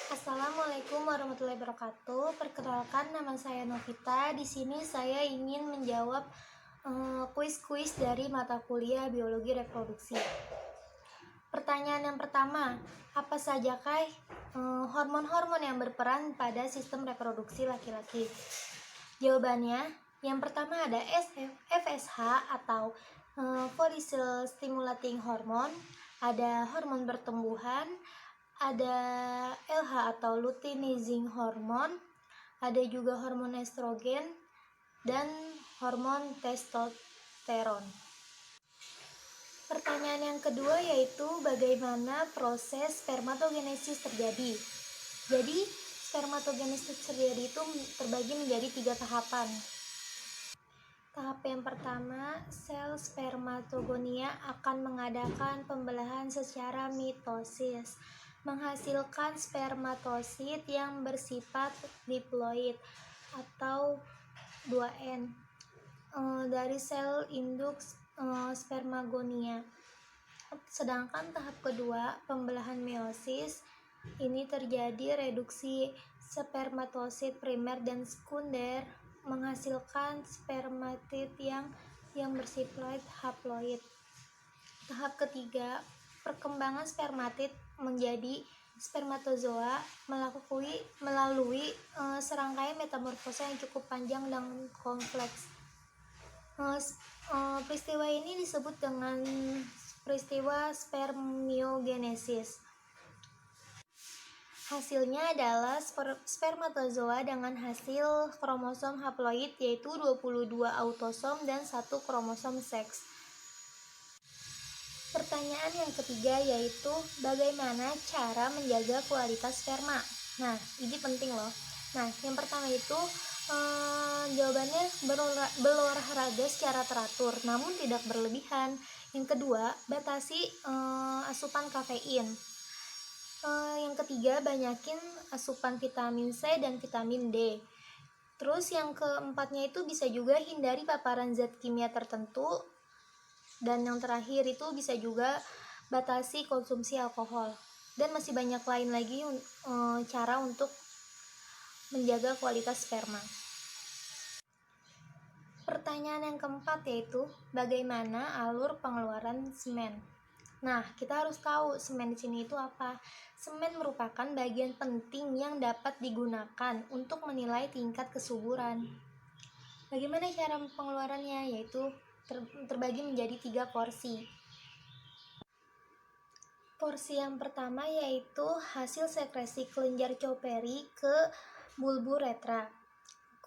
Assalamualaikum warahmatullahi wabarakatuh. Perkenalkan, nama saya Novita. Di sini saya ingin menjawab kuis-kuis dari mata kuliah Biologi Reproduksi. Pertanyaan yang pertama, apa sajakah hormon-hormon yang berperan pada sistem reproduksi laki-laki? Jawabannya, yang pertama ada FSH atau follicle stimulating hormone, ada hormon pertumbuhan, ada LH atau luteinizing hormone, ada juga hormon estrogen dan hormon testosteron. Pertanyaan yang kedua yaitu bagaimana proses spermatogenesis terjadi. Jadi spermatogenesis terjadi itu terbagi menjadi 3 tahapan. Tahap yang pertama, sel spermatogonia akan mengadakan pembelahan secara mitosis, menghasilkan spermatosit yang bersifat diploid atau 2N dari sel induk spermagonia. Sedangkan tahap kedua, pembelahan meiosis, ini terjadi reduksi spermatosit primer dan sekunder menghasilkan spermatid yang bersifat haploid. Tahap ketiga, perkembangan spermatid menjadi spermatozoa melalui serangkaian metamorfosa yang cukup panjang dan kompleks. Peristiwa ini disebut dengan peristiwa spermiogenesis. Hasilnya adalah spermatozoa dengan hasil kromosom haploid yaitu 22 autosom dan 1 kromosom seks. Pertanyaan yang ketiga yaitu bagaimana cara menjaga kualitas sperma. Nah, ini penting loh. Nah, yang pertama itu jawabannya berolahraga secara teratur namun tidak berlebihan. Yang kedua, batasi asupan kafein. Yang ketiga, banyakin asupan vitamin C dan vitamin D. Terus yang keempatnya itu bisa juga hindari paparan zat kimia tertentu. Dan yang terakhir itu bisa juga batasi konsumsi alkohol. Dan masih banyak lain lagi cara untuk menjaga kualitas sperma. Pertanyaan yang keempat yaitu bagaimana alur pengeluaran semen. Nah, kita harus tahu semen di sini itu apa. Semen merupakan bagian penting yang dapat digunakan untuk menilai tingkat kesuburan. Bagaimana cara pengeluarannya? Yaitu terbagi menjadi 3 porsi. Porsi yang pertama yaitu hasil sekresi kelenjar Cowperry ke bulburetra.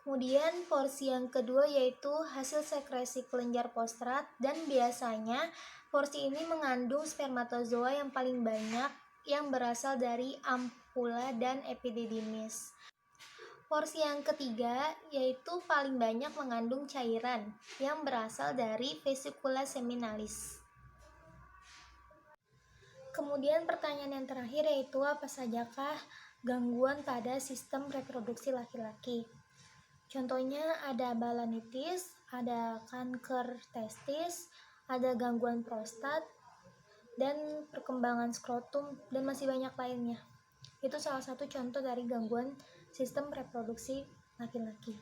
Kemudian porsi yang kedua yaitu hasil sekresi kelenjar postrat, dan biasanya porsi ini mengandung spermatozoa yang paling banyak yang berasal dari ampula dan epididymis. Porsi yang ketiga yaitu paling banyak mengandung cairan yang berasal dari vesicula seminalis. Kemudian pertanyaan yang terakhir yaitu apa sajakah gangguan pada sistem reproduksi laki-laki. Contohnya ada balanitis, ada kanker testis, ada gangguan prostat, dan perkembangan skrotum, dan masih banyak lainnya. Itu salah satu contoh dari gangguan sistem reproduksi laki-laki.